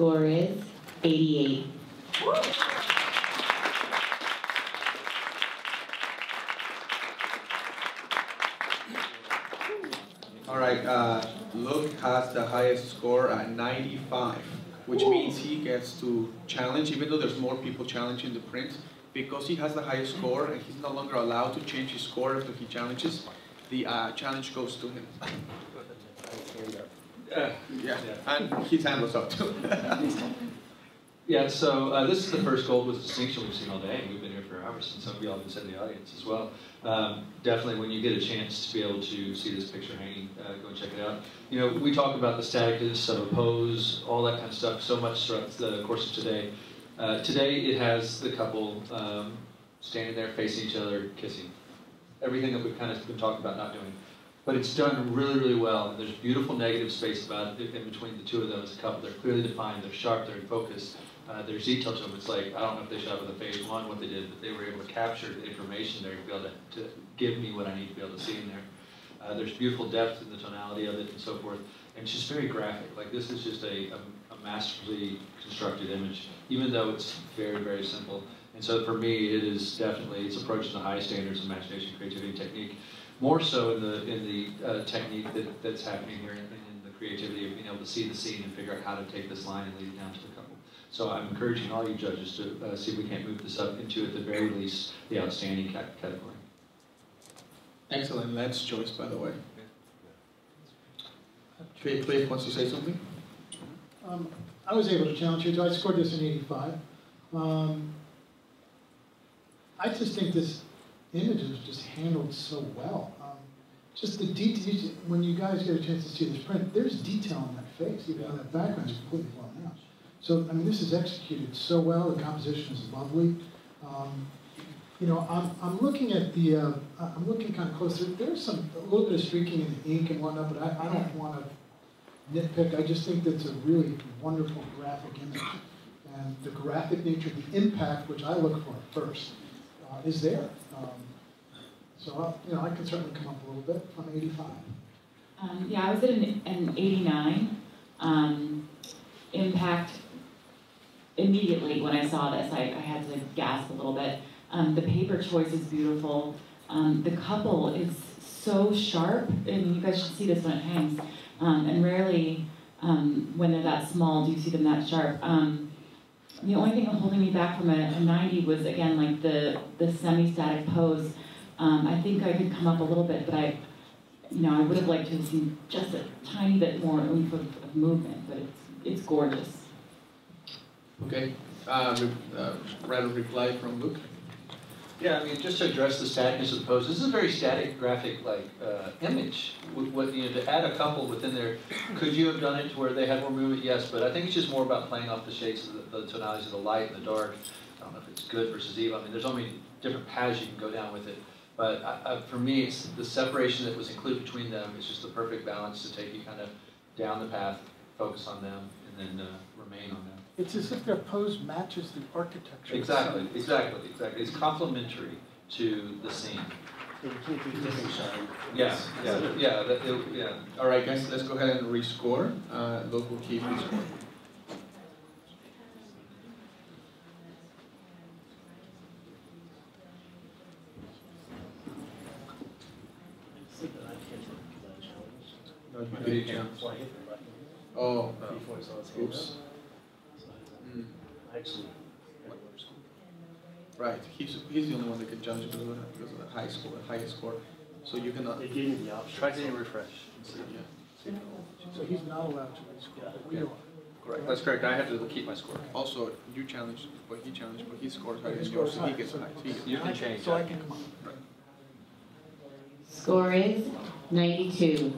Score is 88. All right, Luke has the highest score at 95, which means he gets to challenge, even though there's more people challenging the print, because he has the highest score and he's no longer allowed to change his score after he challenges, the challenge goes to him. Yeah, and his hand was up too. Yeah, so this is the first gold with distinction we've seen all day, and we've been here for hours, and some of y'all have been sitting in the audience as well. Definitely, when you get a chance to be able to see this picture hanging, go and check it out. You know, we talk about the staticness of a pose, all that kind of stuff, so much throughout the course of today. Today, it has the couple standing there facing each other, kissing. Everything that we've kind of been talking about not doing. But it's done really, really well. There's beautiful negative space about it in between the two of them as a couple. They're clearly defined, they're sharp, they're in focus. There's detail to them. It's like, I don't know if they shot with the phase one, what they did, but they were able to capture the information there to be able to give me what I need to be able to see in there. There's beautiful depth in the tonality of it and so forth. And it's just very graphic. Like, this is just a masterfully constructed image, even though it's very, very simple. And so for me, it is definitely, it's approaching the highest standards of imagination, creativity, and technique. More so in the technique that's happening here in the creativity of being able to see the scene and figure out how to take this line and lead it down to the couple. So I'm encouraging all you judges to see if we can't move this up into, at the very least, the outstanding category. Excellent, Lance choice, by the way. Cliff wants to say something? I was able to challenge you, so I scored this in 85. I just think this image is just handled so well. Just the details, when you guys get a chance to see this print, there's detail on that face, even though that background is completely blown out. So, I mean, this is executed so well, the composition is lovely. You know, I'm looking at the, I'm looking kind of closer. There's a little bit of streaking in the ink and whatnot, but I don't want to nitpick. I just think that's a really wonderful graphic image. And the graphic nature, the impact, which I look for first, is there. So, you know, I can certainly come up a little bit from 85. Yeah, I was at an 89. Impact, immediately when I saw this, I had to gasp a little bit. The paper choice is beautiful. The couple is so sharp, and you guys should see this when it hangs. And rarely, when they're that small, do you see them that sharp. The only thing holding me back from a 90 was, again, like the semi-static pose. I think I could come up a little bit, but I would have liked to have seen just a tiny bit more oomph of movement, but it's gorgeous. Okay, rather reply from Luke. Yeah, I mean, just to address the staticness of the pose, this is a very static graphic image. What, you know, to add a couple within there, could you have done it to where they had more movement? Yes, but I think it's just more about playing off the shades of the tonalities of the light and the dark. I don't know if it's good versus evil. I mean, there's only different paths you can go down with it. But for me, it's the separation that was included between them is just the perfect balance to take you kind of down the path, focus on them, and then remain on them. It's as if their pose matches the architecture. Exactly. It's complementary to the scene. Yeah. All right, guys, let's go ahead and rescore. Luke will keep his score. Oh, oops. Right, he's the only one that can judge because of the highest score. So you cannot. They gave me the option. Try to refresh. Yeah. So he's not allowed to rescore, but we are. Correct. That's correct. I have to keep my score. Also, you challenged, but he challenged, but his score is higher than yours, so he gets high. You can change. So I can come on. Right. Score is 92.